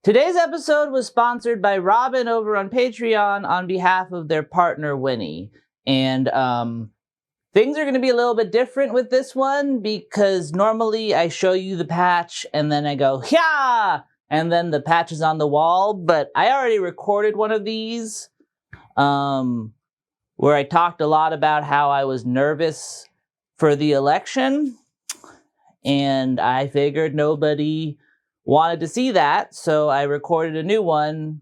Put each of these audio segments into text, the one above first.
Today's episode was sponsored by Robin over on Patreon on behalf of their partner, Winnie. And things are going to be a little bit different with this one because normally I show you the patch and then I go, yeah! And then the patch is on the wall. But I already recorded one of these where I talked a lot about how I was nervous for the election. And I figured nobody wanted to see that, so I recorded a new one,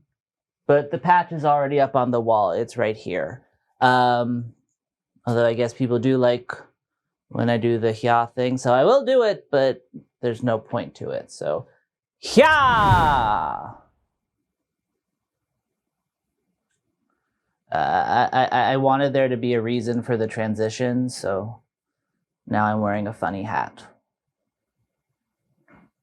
but the patch is already up on the wall. It's right here. Although I guess people do like when I do the hya thing, so I will do it, but there's no point to it. So, hya! I wanted there to be a reason for the transition, so now I'm wearing a funny hat.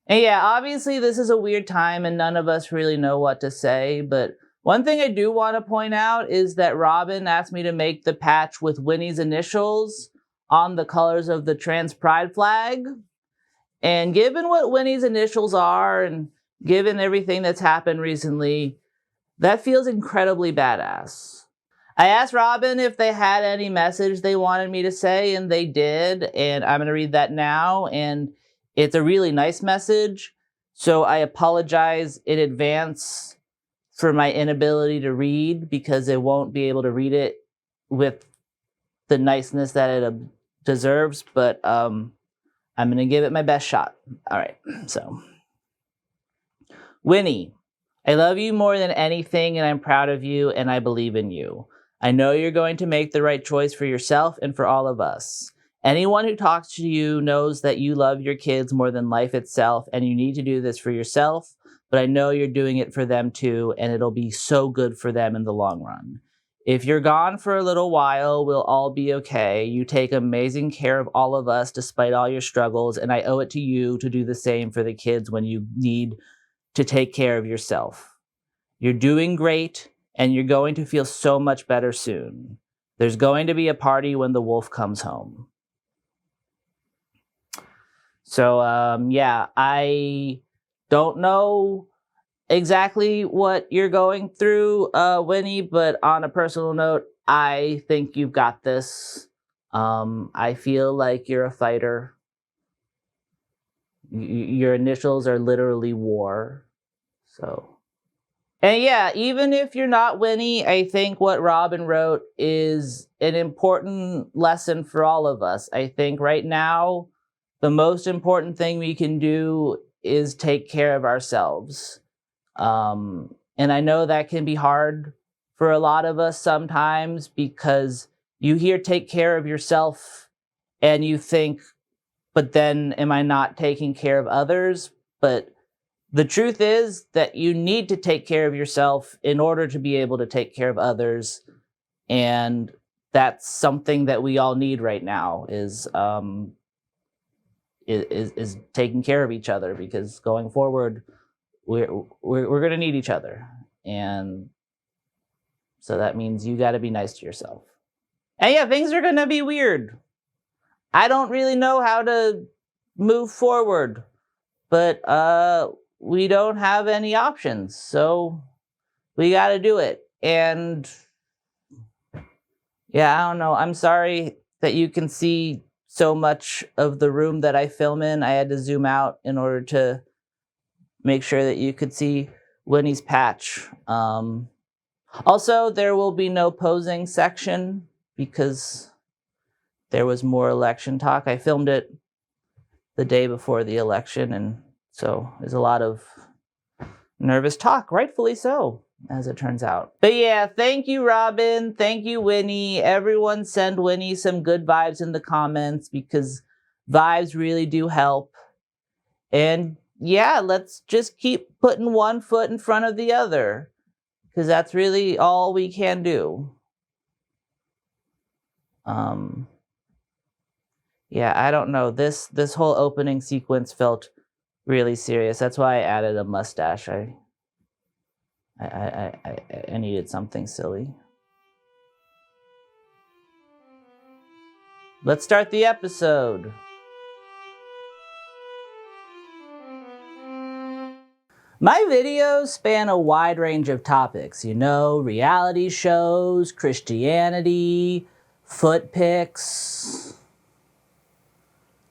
And yeah, obviously this is a weird time and none of us really know what to say, but one thing I do want to point out is that Robin asked me to make the patch with Winnie's initials on the colors of the trans pride flag. And given what Winnie's initials are and given everything that's happened recently, that feels incredibly badass. I asked Robin if they had any message they wanted me to say, and they did, and I'm going to read that now, and it's a really nice message, so I apologize in advance for my inability to read because I won't be able to read it with the niceness that it deserves, but I'm going to give it my best shot. All right, so. Winnie, I love you more than anything, and I'm proud of you, and I believe in you. I know you're going to make the right choice for yourself and for all of us. Anyone who talks to you knows that you love your kids more than life itself, and you need to do this for yourself, but I know you're doing it for them too, and it'll be so good for them in the long run. If you're gone for a little while, we'll all be okay. You take amazing care of all of us despite all your struggles, and I owe it to you to do the same for the kids when you need to take care of yourself. You're doing great, and you're going to feel so much better soon. There's going to be a party when the wolf comes home. So, yeah, I don't know exactly what you're going through, Winnie, but on a personal note, I think you've got this. I feel like you're a fighter. Your initials are literally war. So, and yeah, even if you're not Winnie, I think what Robin wrote is an important lesson for all of us. I think right now, the most important thing we can do is take care of ourselves. And I know that can be hard for a lot of us sometimes because you hear take care of yourself and you think, but then am I not taking care of others? But the truth is that you need to take care of yourself in order to be able to take care of others. And that's something that we all need right now is taking care of each other, because going forward, we're going to need each other. And so that means you got to be nice to yourself. And yeah, things are going to be weird. I don't really know how to move forward, but we don't have any options. So we got to do it. And yeah, I don't know. I'm sorry that you can see so much of the room that I film in. I had to zoom out in order to make sure that you could see Winnie's patch. Also, there will be no posing section because there was more election talk. I filmed it the day before the election, and so there's a lot of nervous talk, rightfully so, as it turns out. But yeah, thank you, Robin. Thank you, Winnie. Everyone send Winnie some good vibes in the comments because vibes really do help. And yeah, let's just keep putting one foot in front of the other because that's really all we can do. Yeah, I don't know. This whole opening sequence felt really serious. That's why I added a mustache. I needed something silly. Let's start the episode. My videos span a wide range of topics, reality shows, Christianity, foot pics.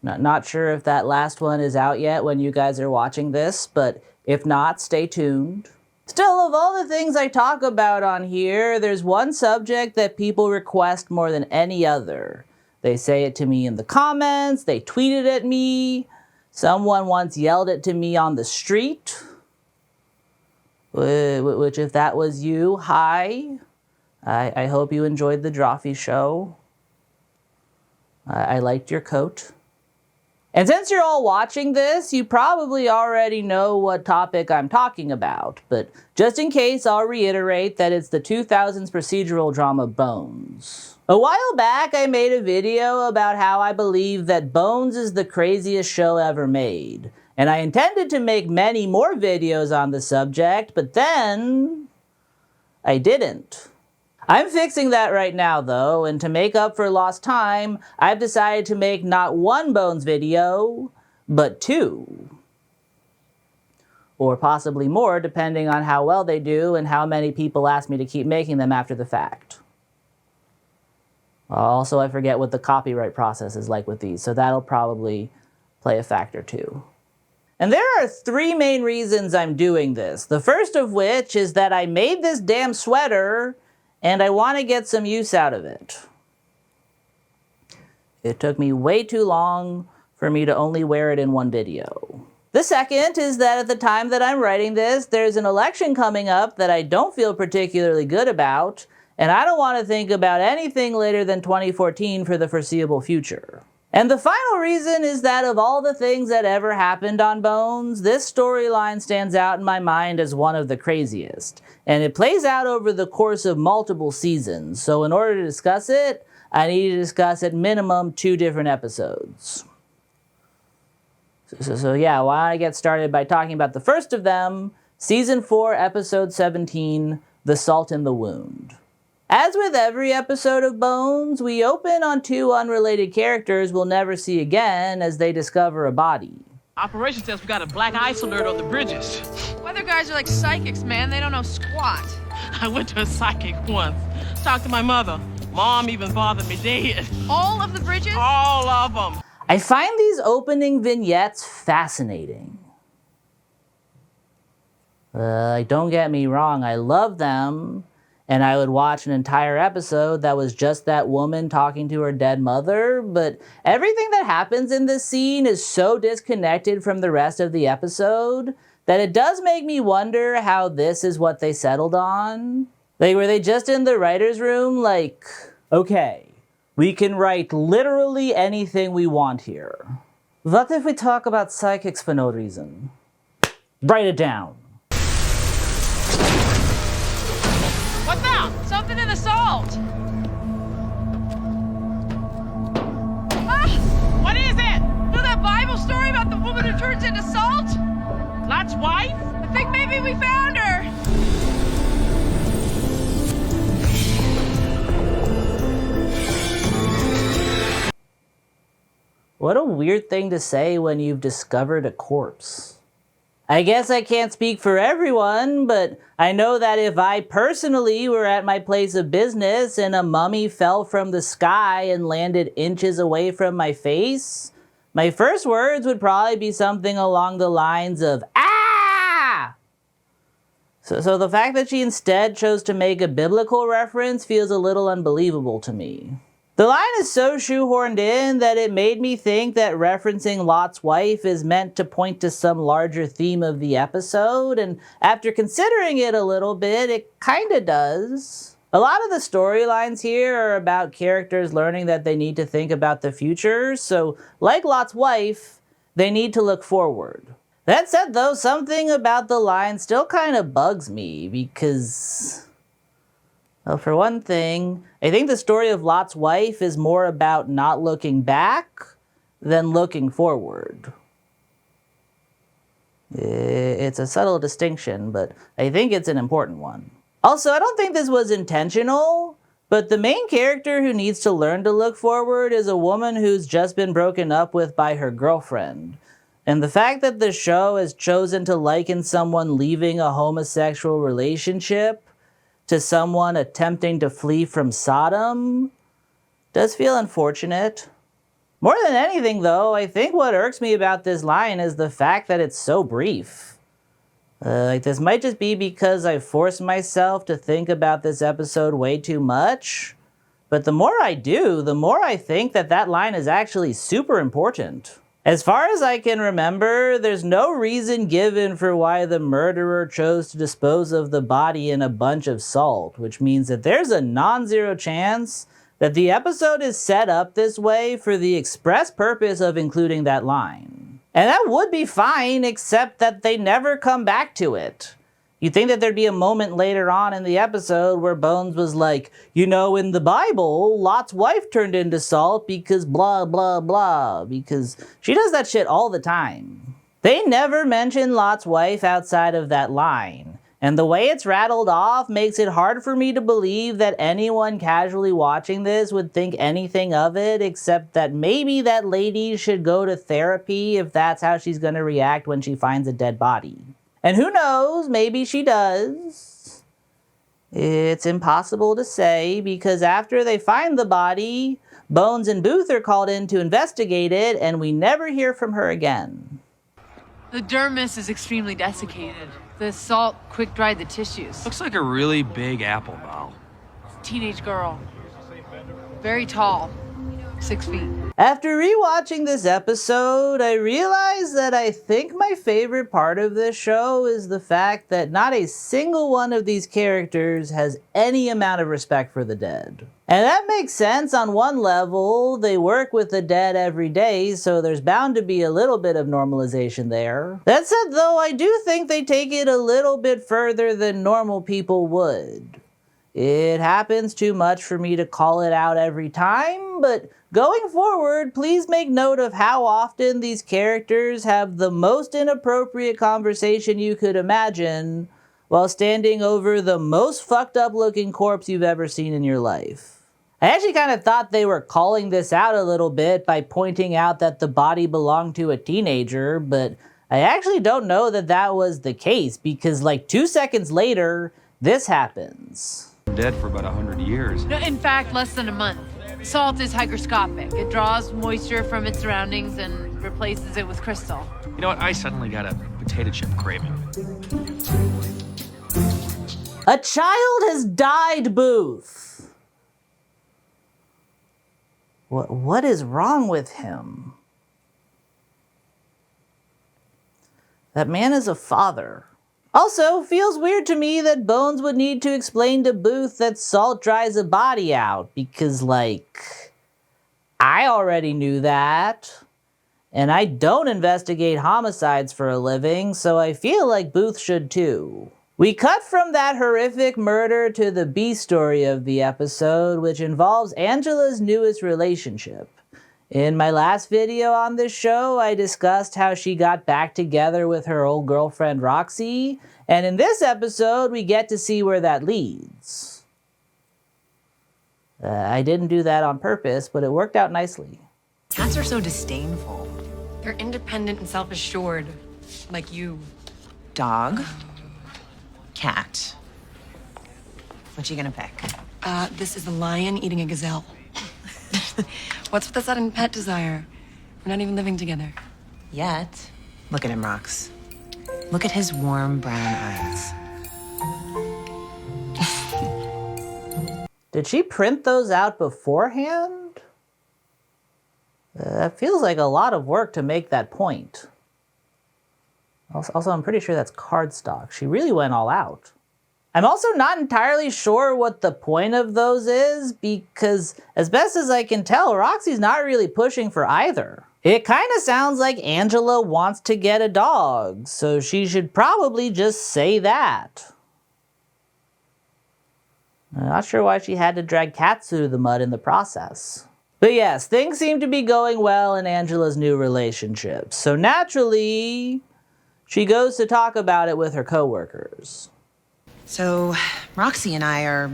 Not sure if that last one is out yet when you guys are watching this, but if not, stay tuned. Still, of all the things I talk about on here, there's one subject that people request more than any other. They say it to me in the comments, they tweet it at me, someone once yelled it to me on the street. Which, if that was you, hi. I hope you enjoyed the Drawfee show. I liked your coat. And since you're all watching this, you probably already know what topic I'm talking about. But just in case, I'll reiterate that it's the 2000s procedural drama Bones. A while back, I made a video about how I believe that Bones is the craziest show ever made. And I intended to make many more videos on the subject, but then I didn't. I'm fixing that right now though, and to make up for lost time, I've decided to make not one Bones video, but 2. Or possibly more, depending on how well they do and how many people ask me to keep making them after the fact. Also, I forget what the copyright process is like with these, so that'll probably play a factor too. And there are 3 main reasons I'm doing this. The first of which is that I made this damn sweater and I want to get some use out of it. It took me way too long for me to only wear it in one video. The second is that at the time that I'm writing this, there's an election coming up that I don't feel particularly good about, and I don't want to think about anything later than 2014 for the foreseeable future. And the final reason is that of all the things that ever happened on Bones, this storyline stands out in my mind as one of the craziest. And it plays out over the course of multiple seasons, so in order to discuss it, I need to discuss at minimum 2 different episodes. So yeah, why don't I get started by talking about the first of them, Season 4, Episode 17, The Salt in the Wound. As with every episode of Bones, we open on 2 unrelated characters we'll never see again as they discover a body. Operation says we got a black ice alert on the bridges. Weather guys are like psychics, man. They don't know squat. I went to a psychic once. Talked to my mother. Mom even bothered me dead. All of the bridges? All of them. I find these opening vignettes fascinating. Don't get me wrong, I love them. And I would watch an entire episode that was just that woman talking to her dead mother, but everything that happens in this scene is so disconnected from the rest of the episode that it does make me wonder how this is what they settled on. Like, were they just in the writer's room like, okay, we can write literally anything we want here. What if we talk about psychics for no reason? Write it down. What's that? Something in the salt. Ah! What is it? Know that Bible story about the woman who turns into salt? Lot's wife? I think maybe we found her. What a weird thing to say when you've discovered a corpse. I guess I can't speak for everyone, but I know that if I personally were at my place of business and a mummy fell from the sky and landed inches away from my face, my first words would probably be something along the lines of, "Ah!" So the fact that she instead chose to make a biblical reference feels a little unbelievable to me. The line is so shoehorned in that it made me think that referencing Lot's wife is meant to point to some larger theme of the episode, and after considering it a little bit, it kinda does. A lot of the storylines here are about characters learning that they need to think about the future, so like Lot's wife, they need to look forward. That said though, something about the line still kinda bugs me because, well, for one thing, I think the story of Lot's wife is more about not looking back than looking forward. It's a subtle distinction, but I think it's an important one. Also, I don't think this was intentional, but the main character who needs to learn to look forward is a woman who's just been broken up with by her girlfriend. And the fact that the show has chosen to liken someone leaving a homosexual relationship to someone attempting to flee from Sodom does feel unfortunate. More than anything, though, I think what irks me about this line is the fact that it's so brief. This might just be because I forced myself to think about this episode way too much, but the more I do, the more I think that that line is actually super important. As far as I can remember, there's no reason given for why the murderer chose to dispose of the body in a bunch of salt, which means that there's a non-zero chance that the episode is set up this way for the express purpose of including that line. And that would be fine, except that they never come back to it. You'd think that there'd be a moment later on in the episode where Bones was like, you know, in the Bible, Lot's wife turned into salt because blah, blah, blah, because she does that shit all the time. They never mention Lot's wife outside of that line, and the way it's rattled off makes it hard for me to believe that anyone casually watching this would think anything of it, except that maybe that lady should go to therapy if that's how she's gonna react when she finds a dead body. And who knows, maybe she does. It's impossible to say, because after they find the body, Bones and Booth are called in to investigate it, and we never hear from her again. The dermis is extremely desiccated. The salt quick-dried the tissues. Looks like a really big apple doll. Teenage girl. Very tall. 6 feet. After rewatching this episode, I realized that I think my favorite part of this show is the fact that not a single one of these characters has any amount of respect for the dead. And that makes sense on one level. They work with the dead every day, so there's bound to be a little bit of normalization there. That said, though, I do think they take it a little bit further than normal people would. It happens too much for me to call it out every time, but going forward, please make note of how often these characters have the most inappropriate conversation you could imagine while standing over the most fucked up looking corpse you've ever seen in your life. I actually kind of thought they were calling this out a little bit by pointing out that the body belonged to a teenager, but I actually don't know that that was the case, because like 2 seconds later, this happens. Dead for about 100 years. No, in fact, less than a month. Salt is hygroscopic. It draws moisture from its surroundings and replaces it with crystal. You know what? I suddenly got a potato chip craving. A child has died, Booth. What is wrong with him? That man is a father. Also, feels weird to me that Bones would need to explain to Booth that salt dries a body out, because, like, I already knew that. And I don't investigate homicides for a living, so I feel like Booth should too. We cut from that horrific murder to the B story of the episode, which involves Angela's newest relationship. In my last video on this show, I discussed how she got back together with her old girlfriend Roxy, and in this episode, we get to see where that leads. I didn't do that on purpose, but it worked out nicely. Cats are so disdainful. They're independent and self-assured, like you. Dog. Cat. What you gonna pick? This is a lion eating a gazelle. What's with the sudden pet desire? We're not even living together. Yet. Look at him, Rox. Look at his warm brown eyes. Did she print those out beforehand? That feels like a lot of work to make that point. Also, I'm pretty sure that's cardstock. She really went all out. I'm also not entirely sure what the point of those is, because as best as I can tell, Roxy's not really pushing for either. It kind of sounds like Angela wants to get a dog, so she should probably just say that. I'm not sure why she had to drag cats through the mud in the process. But yes, things seem to be going well in Angela's new relationship, so naturally, she goes to talk about it with her coworkers. So, Roxy and I are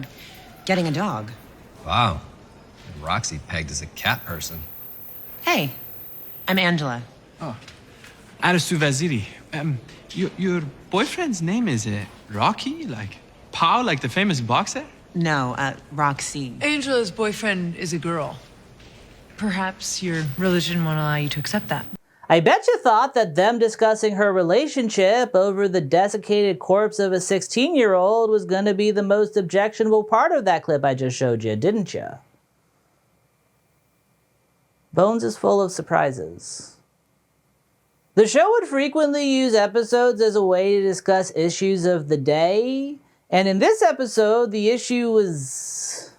getting a dog. Wow. Roxy pegged as a cat person. Hey, I'm Angela. Oh. Aristoo Vaziri. Your boyfriend's name is Rocky? Like Pow, like the famous boxer? No, Roxy. Angela's boyfriend is a girl. Perhaps your religion won't allow you to accept that. I bet you thought that them discussing her relationship over the desiccated corpse of a 16-year-old was going to be the most objectionable part of that clip I just showed you, didn't you? Bones is full of surprises. The show would frequently use episodes as a way to discuss issues of the day, and in this episode, the issue was,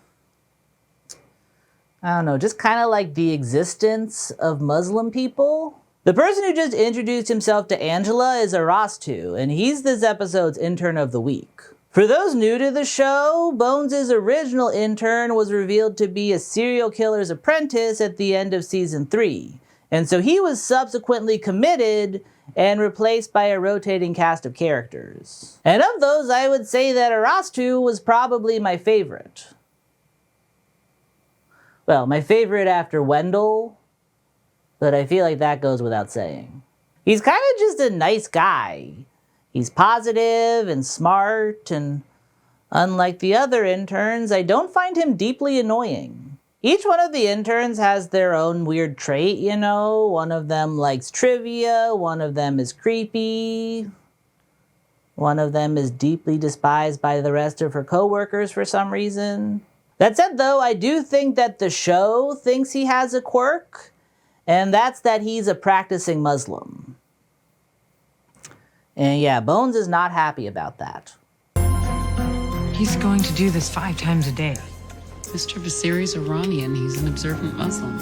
I don't know, just kind of like the existence of Muslim people. The person who just introduced himself to Angela is Aristoo, and he's this episode's intern of the week. For those new to the show, Bones' original intern was revealed to be a serial killer's apprentice at the end of season 3, and so he was subsequently committed and replaced by a rotating cast of characters. And of those, I would say that Aristoo was probably my favorite. Well, my favorite after Wendell, but I feel like that goes without saying. He's kind of just a nice guy. He's positive and smart, and unlike the other interns, I don't find him deeply annoying. Each one of the interns has their own weird trait, you know? One of them likes trivia, one of them is creepy, one of them is deeply despised by the rest of her coworkers for some reason. That said, though, I do think that the show thinks he has a quirk, and that's that he's a practicing Muslim. And yeah, Bones is not happy about that. He's going to do this 5 times a day. Mr. Vasiri's Iranian. He's an observant Muslim.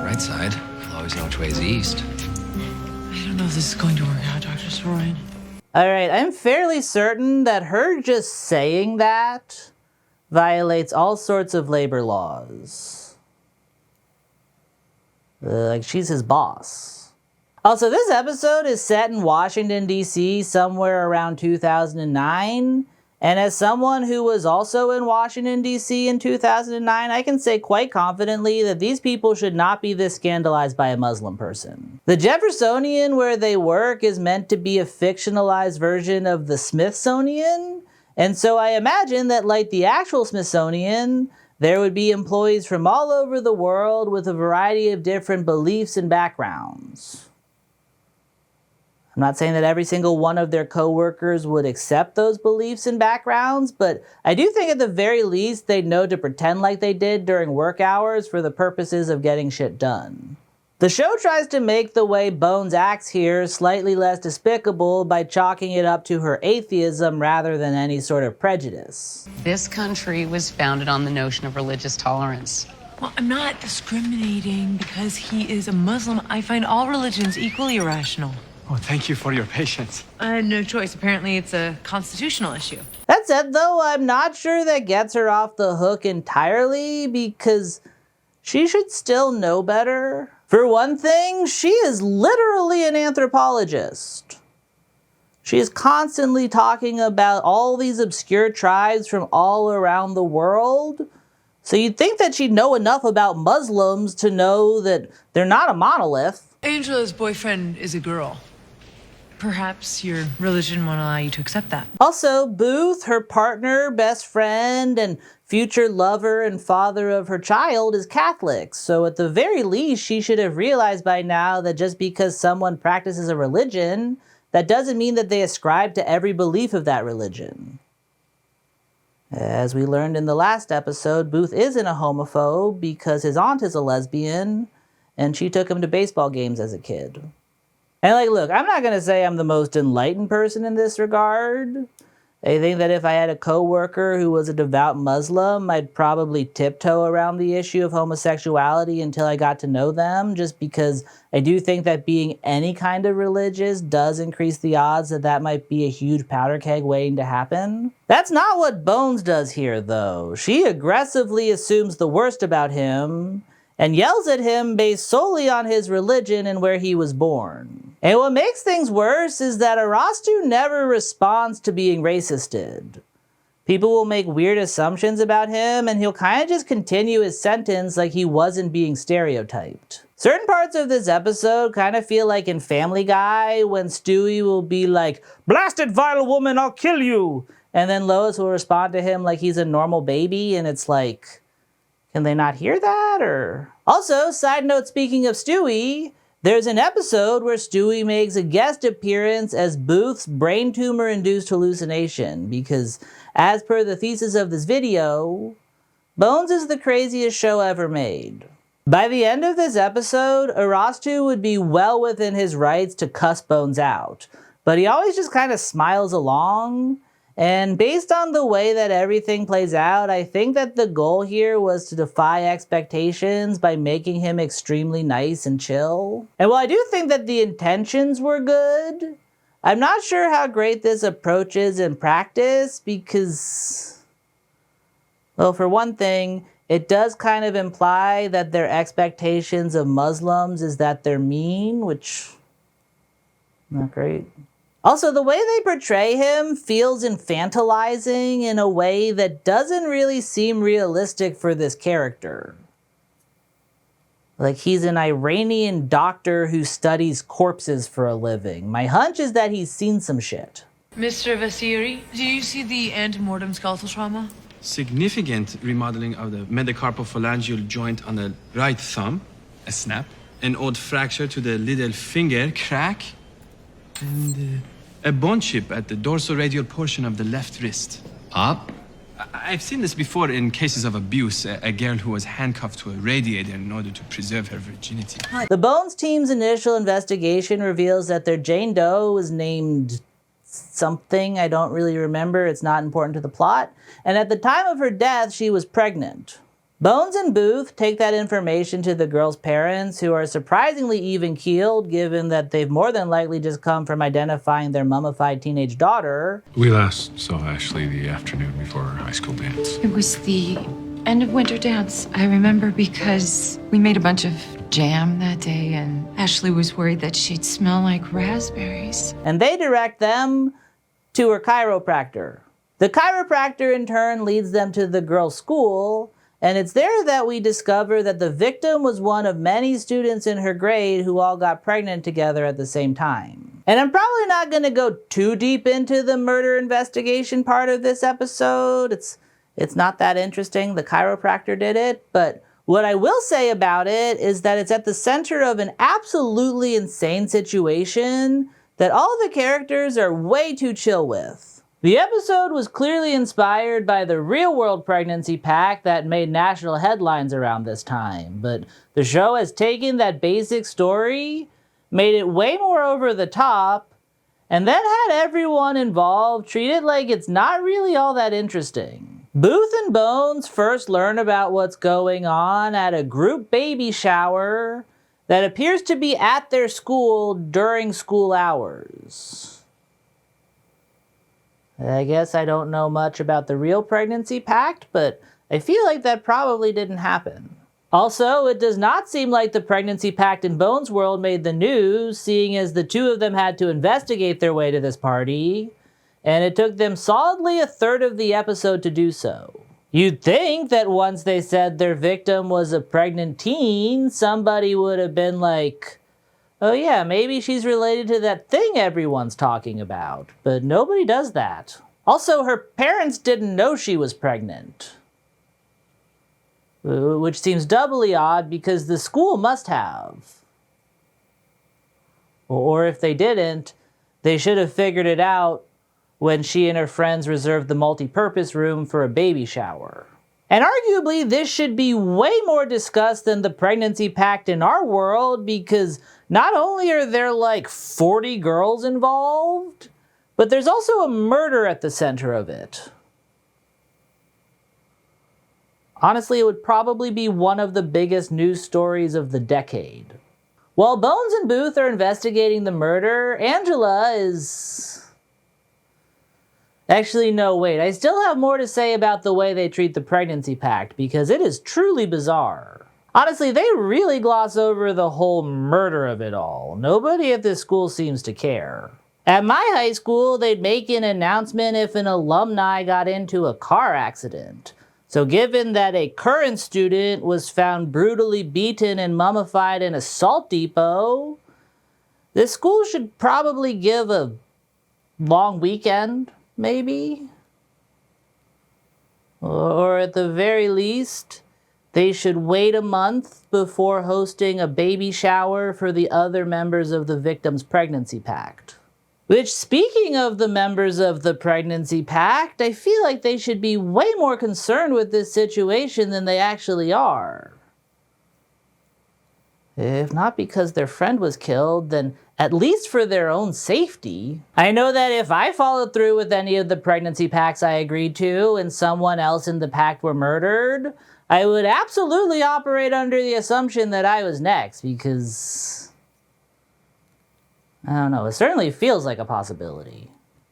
Right side. You'll always know which way is east. I don't know if this is going to work out, Dr. Soroyan. Alright, I'm fairly certain that her just saying that violates all sorts of labor laws. Like, she's his boss. Also, this episode is set in Washington, D.C. somewhere around 2009. And as someone who was also in Washington, D.C. in 2009, I can say quite confidently that these people should not be this scandalized by a Muslim person. The Jeffersonian where they work is meant to be a fictionalized version of the Smithsonian. And so I imagine that, like the actual Smithsonian, there would be employees from all over the world with a variety of different beliefs and backgrounds. I'm not saying that every single one of their coworkers would accept those beliefs and backgrounds, but I do think at the very least they'd know to pretend like they did during work hours for the purposes of getting shit done. The show tries to make the way Bones acts here slightly less despicable by chalking it up to her atheism rather than any sort of prejudice. This country was founded on the notion of religious tolerance. Well, I'm not discriminating because he is a Muslim. I find all religions equally irrational. Oh, thank you for your patience. I had no choice. Apparently, it's a constitutional issue. That said, though, I'm not sure that gets her off the hook entirely because she should still know better. For one thing, she is literally an anthropologist. She is constantly talking about all these obscure tribes from all around the world. So you'd think that she'd know enough about Muslims to know that they're not a monolith. Angela's boyfriend is a girl. Perhaps your religion won't allow you to accept that. Also, Booth, her partner, best friend, and future lover and father of her child, is Catholic. So at the very least, she should have realized by now that just because someone practices a religion, that doesn't mean that they ascribe to every belief of that religion. As we learned in the last episode, Booth isn't a homophobe because his aunt is a lesbian, and she took him to baseball games as a kid. And like, look, I'm not going to say I'm the most enlightened person in this regard. I think that if I had a coworker who was a devout Muslim, I'd probably tiptoe around the issue of homosexuality until I got to know them, just because I do think that being any kind of religious does increase the odds that that might be a huge powder keg waiting to happen. That's not what Bones does here, though. She aggressively assumes the worst about him and yells at him based solely on his religion and where he was born. And what makes things worse is that Aristoo never responds to being racisted. People will make weird assumptions about him, and he'll kind of just continue his sentence like he wasn't being stereotyped. Certain parts of this episode kind of feel like in Family Guy when Stewie will be like, "Blasted vile woman, I'll kill you!" And then Lois will respond to him like he's a normal baby, and it's like, can they not hear that? Or also, side note, speaking of Stewie, there's an episode where Stewie makes a guest appearance as Booth's brain tumor-induced hallucination, because as per the thesis of this video, Bones is the craziest show ever made. By the end of this episode, Aristoo would be well within his rights to cuss Bones out, but he always just kind of smiles along. And based on the way that everything plays out, I think that the goal here was to defy expectations by making him extremely nice and chill. And while I do think that the intentions were good, I'm not sure how great this approach is in practice because, well, for one thing, it does kind of imply that their expectations of Muslims is that they're mean, which, not great. Also, the way they portray him feels infantilizing in a way that doesn't really seem realistic for this character. Like he's an Iranian doctor who studies corpses for a living. My hunch is that he's seen some shit. Mr. Vasiri, do you see the antemortem skeletal trauma? Significant remodeling of the metacarpophalangeal joint on the right thumb, a snap, an odd fracture to the little finger, crack, and a bone chip at the dorsal-radial portion of the left wrist. Pop? I've seen this before in cases of abuse, a girl who was handcuffed to a radiator in order to preserve her virginity. The Bones team's initial investigation reveals that their Jane Doe was named something I don't really remember. It's not important to the plot. And at the time of her death, she was pregnant. Bones and Booth take that information to the girl's parents, who are surprisingly even-keeled, given that they've more than likely just come from identifying their mummified teenage daughter. We last saw Ashley the afternoon before our high school dance. It was the end of winter dance, I remember, because we made a bunch of jam that day, and Ashley was worried that she'd smell like raspberries. And they direct them to her chiropractor. The chiropractor, in turn, leads them to the girl's school, and it's there that we discover that the victim was one of many students in her grade who all got pregnant together at the same time. And I'm probably not going to go too deep into the murder investigation part of this episode. It's not that interesting. The chiropractor did it, but what I will say about it is that it's at the center of an absolutely insane situation that all the characters are way too chill with. The episode was clearly inspired by the real-world Pregnancy Pact that made national headlines around this time, but the show has taken that basic story, made it way more over the top, and then had everyone involved treat it like it's not really all that interesting. Booth and Bones first learn about what's going on at a group baby shower that appears to be at their school during school hours. I guess I don't know much about the real Pregnancy Pact, but I feel like that probably didn't happen. Also, it does not seem like the Pregnancy Pact in Bones' world made the news, seeing as the two of them had to investigate their way to this party, and it took them solidly a third of the episode to do so. You'd think that once they said their victim was a pregnant teen, somebody would have been like, oh yeah, maybe she's related to that thing everyone's talking about, but nobody does that. Also, her parents didn't know she was pregnant, which seems doubly odd because the school must have. Or if they didn't, they should have figured it out when she and her friends reserved the multi-purpose room for a baby shower. And arguably, this should be way more discussed than the Pregnancy Pact in our world, because not only are there like 40 girls involved, but there's also a murder at the center of it. Honestly, it would probably be one of the biggest news stories of the decade. While Bones and Booth are investigating the murder, Angela is... Actually, no, wait. I still have more to say about the way they treat the Pregnancy Pact, because it is truly bizarre. Honestly, they really gloss over the whole murder of it all. Nobody at this school seems to care. At my high school, they'd make an announcement if an alumni got into a car accident. So given that a current student was found brutally beaten and mummified in a salt depot, this school should probably give a long weekend, maybe? Or at the very least, they should wait a month before hosting a baby shower for the other members of the victim's Pregnancy Pact. Which, speaking of the members of the Pregnancy Pact, I feel like they should be way more concerned with this situation than they actually are. If not because their friend was killed, then at least for their own safety. I know that if I followed through with any of the pregnancy pacts I agreed to and someone else in the pact were murdered, I would absolutely operate under the assumption that I was next, because I don't know, it certainly feels like a possibility.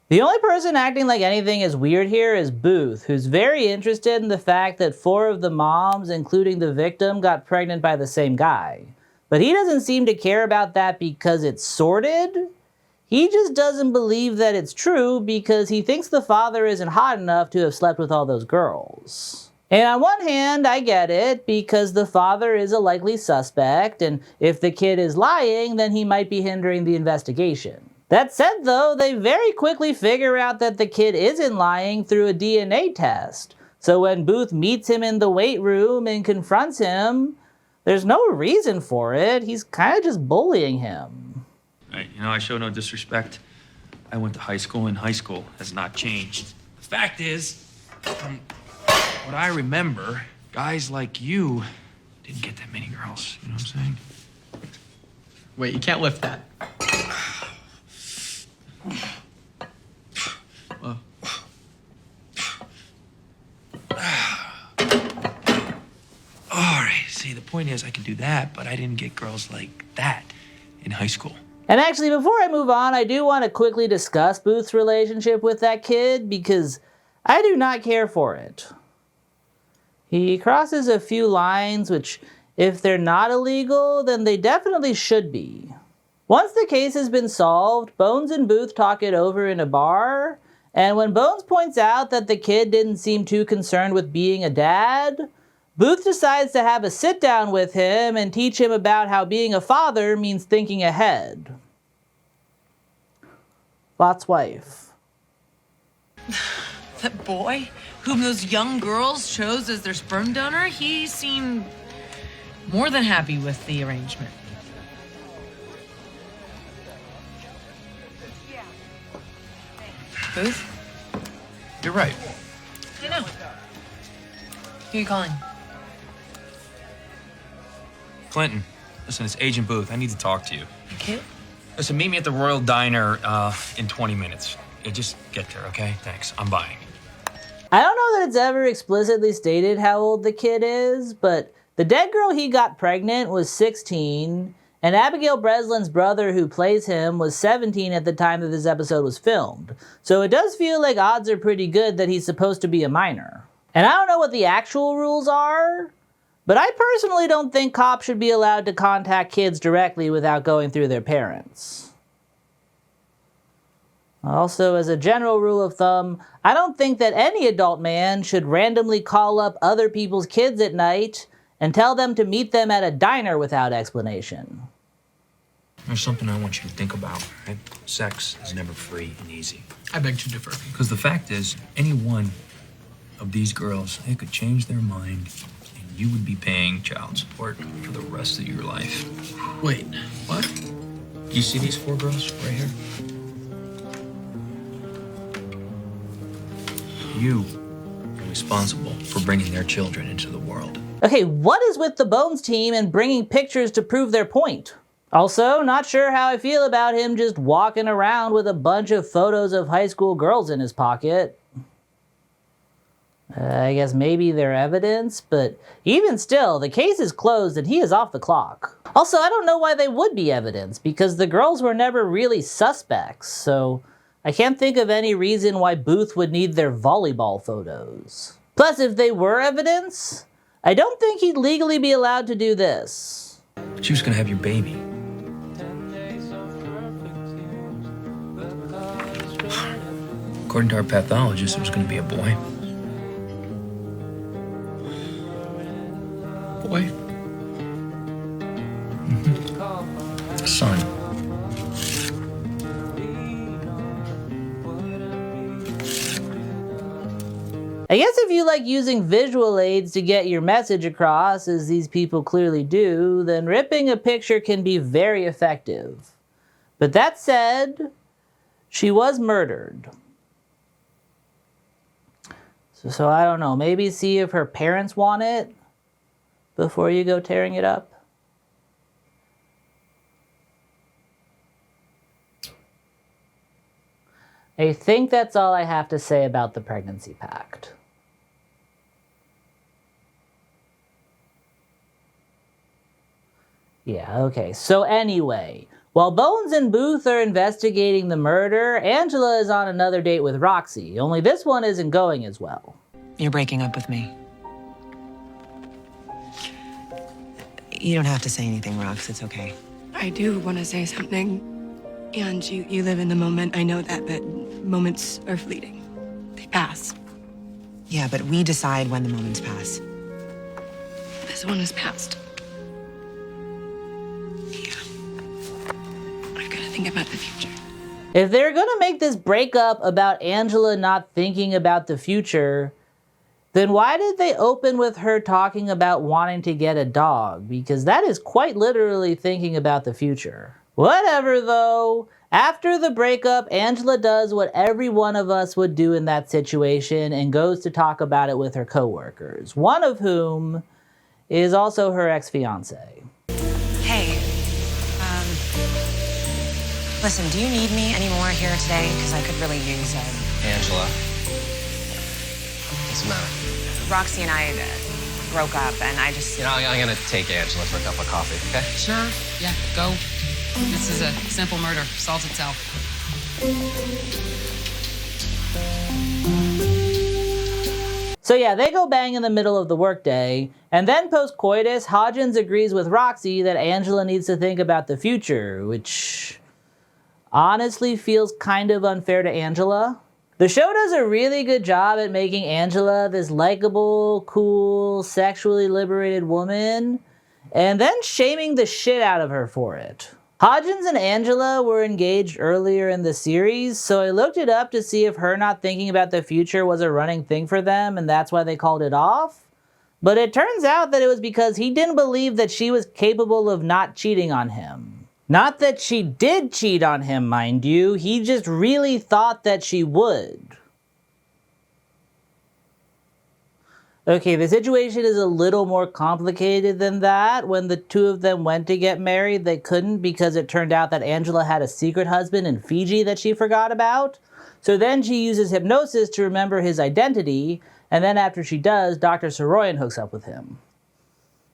The only person acting like anything is weird here is Booth, who's very interested in the fact that 4 of the moms, including the victim, got pregnant by the same guy. But he doesn't seem to care about that because it's sordid. He just doesn't believe that it's true because he thinks the father isn't hot enough to have slept with all those girls. And on one hand, I get it, because the father is a likely suspect, and if the kid is lying, then he might be hindering the investigation. That said, though, they very quickly figure out that the kid isn't lying through a DNA test. So when Booth meets him in the weight room and confronts him, there's no reason for it. He's kind of just bullying him. Hey, I show no disrespect. I went to high school, and high school has not changed. The fact is, from what I remember, guys like you didn't get that many girls. You know what I'm saying? Wait, you can't lift that. All right, see, the point is I can do that, but I didn't get girls like that in high school. And actually, before I move on, I do want to quickly discuss Booth's relationship with that kid, because I do not care for it. He crosses a few lines which, if they're not illegal, then they definitely should be. Once the case has been solved, Bones and Booth talk it over in a bar, and when Bones points out that the kid didn't seem too concerned with being a dad, Booth decides to have a sit-down with him and teach him about how being a father means thinking ahead. Lot's wife. That boy, whom those young girls chose as their sperm donor, he seemed more than happy with the arrangement. Booth? You're right. I know. Who are you calling? Clinton, listen, it's Agent Booth. I need to talk to you. Okay. Listen, meet me at the Royal Diner in 20 minutes. Yeah, just get there, okay? Thanks. I'm buying. I don't know that it's ever explicitly stated how old the kid is, but the dead girl he got pregnant was 16, and Abigail Breslin's brother who plays him was 17 at the time that this episode was filmed. So it does feel like odds are pretty good that he's supposed to be a minor. And I don't know what the actual rules are, but I personally don't think cops should be allowed to contact kids directly without going through their parents. Also, as a general rule of thumb, I don't think that any adult man should randomly call up other people's kids at night and tell them to meet them at a diner without explanation. There's something I want you to think about, right? Sex is never free and easy. I beg to differ. Because the fact is, any one of these girls, they could change their mind, and you would be paying child support for the rest of your life. Wait, what? You see these 4 girls right here? You are responsible for bringing their children into the world. Okay, what is with the Bones team and bringing pictures to prove their point? Also, not sure how I feel about him just walking around with a bunch of photos of high school girls in his pocket. I guess maybe they're evidence, but even still, the case is closed and he is off the clock. Also, I don't know why they would be evidence, because the girls were never really suspects, so I can't think of any reason why Booth would need their volleyball photos. Plus, if they were evidence, I don't think he'd legally be allowed to do this. But you was gonna have your baby. According to our pathologist, it was gonna be a boy. boy? Son. I guess if you like using visual aids to get your message across, as these people clearly do, then ripping a picture can be very effective. But that said, she was murdered. So I don't know, maybe see if her parents want it before you go tearing it up. I think that's all I have to say about the Pregnancy Pact. Yeah, okay. So anyway, while Bones and Booth are investigating the murder, Angela is on another date with Roxy, only this one isn't going as well. You're breaking up with me. You don't have to say anything, Rox. It's okay. I do want to say something. And you live in the moment. I know that, but moments are fleeting. They pass. Yeah, but we decide when the moments pass. This one has passed. I've got to think about the future. If they're gonna make this breakup about Angela not thinking about the future, then why did they open with her talking about wanting to get a dog? Because that is quite literally thinking about the future. Whatever though, after the breakup, Angela does what every one of us would do in that situation and goes to talk about it with her coworkers, one of whom is also her ex-fiance. Hey, listen, do you need me anymore here today? Because I could really use Angela. What's the matter? Roxy and I broke up, and I just... You know, I'm gonna take Angela for a cup of coffee, okay? Sure, yeah, go. This is a simple murder. Solves itself. So yeah, they go bang in the middle of the workday, and then post-coitus, Hodgins agrees with Roxy that Angela needs to think about the future, which honestly feels kind of unfair to Angela. The show does a really good job at making Angela this likable, cool, sexually liberated woman, and then shaming the shit out of her for it. Hodgins and Angela were engaged earlier in the series, so I looked it up to see if her not thinking about the future was a running thing for them, and that's why they called it off. But it turns out that it was because he didn't believe that she was capable of not cheating on him. Not that she did cheat on him, mind you, he just really thought that she would. Okay, the situation is a little more complicated than that. When the two of them went to get married, they couldn't because it turned out that Angela had a secret husband in Fiji that she forgot about. So then she uses hypnosis to remember his identity, and then after she does, Dr. Soroyan hooks up with him.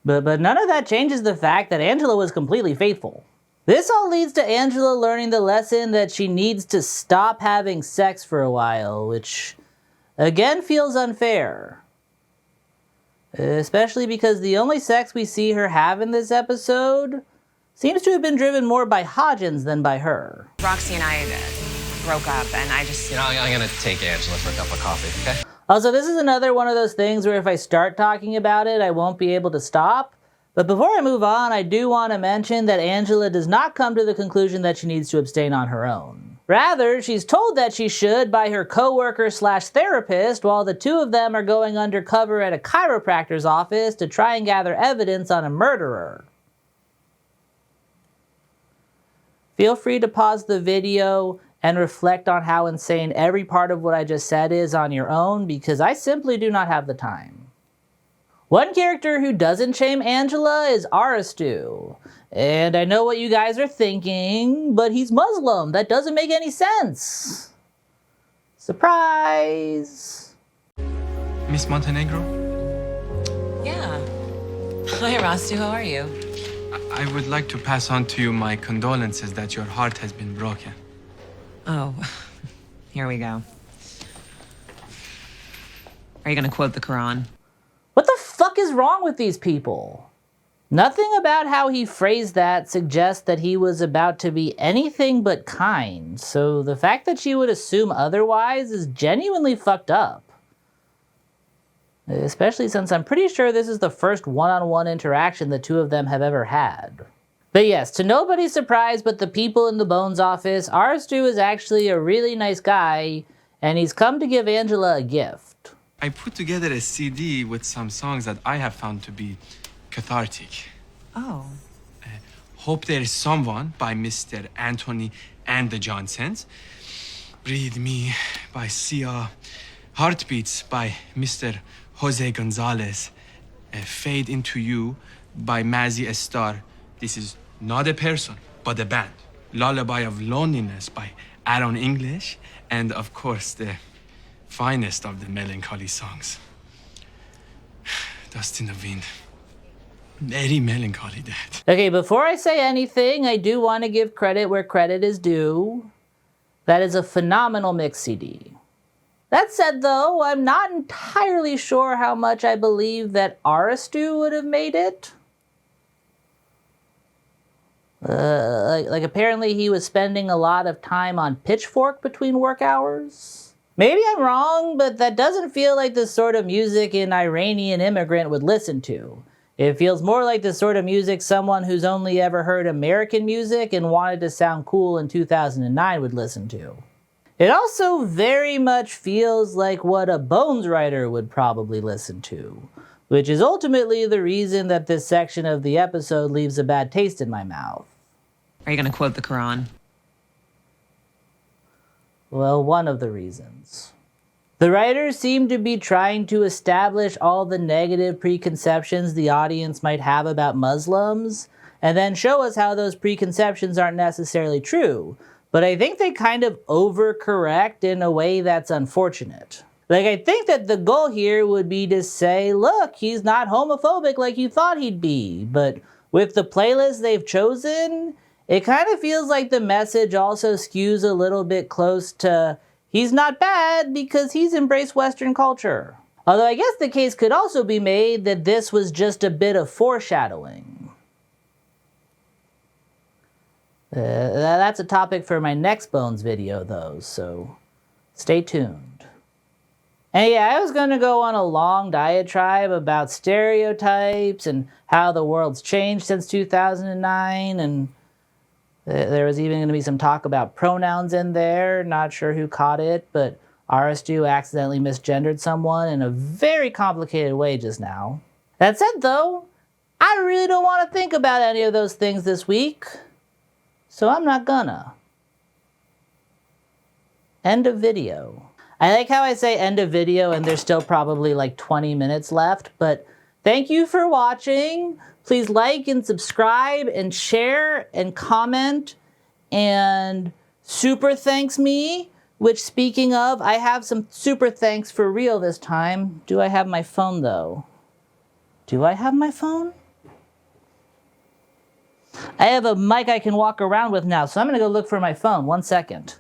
But none of that changes the fact that Angela was completely faithful. This all leads to Angela learning the lesson that she needs to stop having sex for a while, which again feels unfair. Especially because the only sex we see her have in this episode seems to have been driven more by Hodgins than by her. Roxy and I broke up, and I just... You know, I'm gonna take Angela for a cup of coffee, okay? Also, this is another one of those things where if I start talking about it, I won't be able to stop. But before I move on, I do want to mention that Angela does not come to the conclusion that she needs to abstain on her own. Rather, she's told that she should by her coworker/therapist while the two of them are going undercover at a chiropractor's office to try and gather evidence on a murderer. Feel free to pause the video and reflect on how insane every part of what I just said is on your own, because I simply do not have the time. One character who doesn't shame Angela is Aristoo. And I know what you guys are thinking, but he's Muslim. That doesn't make any sense. Surprise! Miss Montenegro? Yeah. Hi, Aristoo. How are you? I would like to pass on to you my condolences that your heart has been broken. Oh, here we go. Are you gonna quote the Quran? What the fuck is wrong with these people? Nothing about how he phrased that suggests that he was about to be anything but kind, so the fact that she would assume otherwise is genuinely fucked up. Especially since I'm pretty sure this is the first one-on-one interaction the two of them have ever had. But yes, to nobody's surprise but the people in the Bones office, Aristoo is actually a really nice guy, and he's come to give Angela a gift. I put together a CD with some songs that I have found to be cathartic. Oh. Hope There Is Someone by Mr. Anthony and the Johnsons. Breathe Me by Sia. Heartbeats by Mr. Jose Gonzalez. Fade Into You by Mazzy Star. This is not a person, but a band. Lullaby of Loneliness by Aaron English. And of course, the finest of the melancholy songs. Dust in the Wind. Very melancholy, that. Okay, before I say anything, I do want to give credit where credit is due. That is a phenomenal mix CD. That said, though, I'm not entirely sure how much I believe that Aristoo would have made it. Like apparently he was spending a lot of time on Pitchfork between work hours. Maybe I'm wrong, but that doesn't feel like the sort of music an Iranian immigrant would listen to. It feels more like the sort of music someone who's only ever heard American music and wanted to sound cool in 2009 would listen to. It also very much feels like what a Bones writer would probably listen to, which is ultimately the reason that this section of the episode leaves a bad taste in my mouth. Are you going to quote the Quran? Well, one of the reasons. The writers seem to be trying to establish all the negative preconceptions the audience might have about Muslims, and then show us how those preconceptions aren't necessarily true. But I think they kind of overcorrect in a way that's unfortunate. Like, I think that the goal here would be to say, look, he's not homophobic like you thought he'd be. But with the playlist they've chosen, it kind of feels like the message also skews a little bit close to, he's not bad because he's embraced Western culture. Although I guess the case could also be made that this was just a bit of foreshadowing. That's a topic for my next Bones video, though, so stay tuned. And yeah, I was going to go on a long diatribe about stereotypes and how the world's changed since 2009, and there was even going to be some talk about pronouns in there. Not sure who caught it, but Aristoo accidentally misgendered someone in a very complicated way just now. That said, though, I really don't want to think about any of those things this week. So I'm not gonna. End of video. I like how I say end of video and there's still probably like 20 minutes left, but thank you for watching. Please like and subscribe and share and comment and super thanks me, which speaking of, I have some super thanks for real this time. Do I have my phone though? Do I have my phone? I have a mic I can walk around with now, so I'm gonna go look for my phone. 1 second.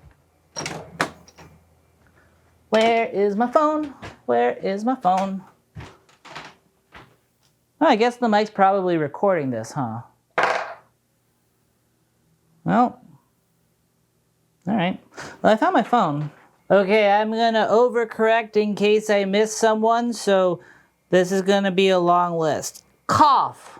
Where is my phone? Where is my phone? Oh, I guess the mic's probably recording this, huh? Well, all right. Well, I found my phone. Okay, I'm gonna overcorrect in case I miss someone, so this is gonna be a long list. Cough.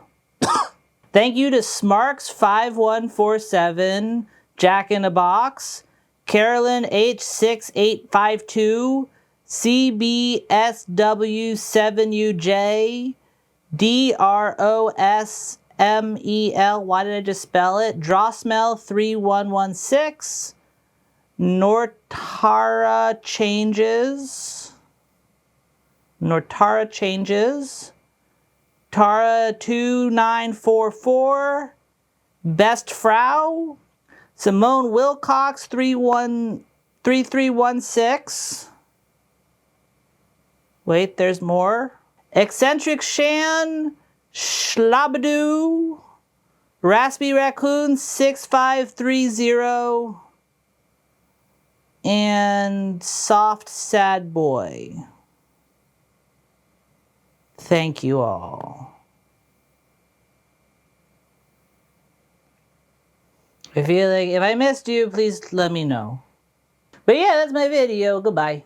Thank you to Smarks5147, Jack in a Box, Carolyn H6852, CBSW7UJ, DROSMEL, why did I just spell it? Drosmel3116, Nortara Changes, Tara2944, Best Frau, Simone Wilcox 3316. Wait, there's more. Eccentric Shan, Schlabadoo, Raspy Raccoon 6530, and Soft Sad Boy. Thank you all. I feel like if I missed you, please let me know. But yeah, that's my video. Goodbye.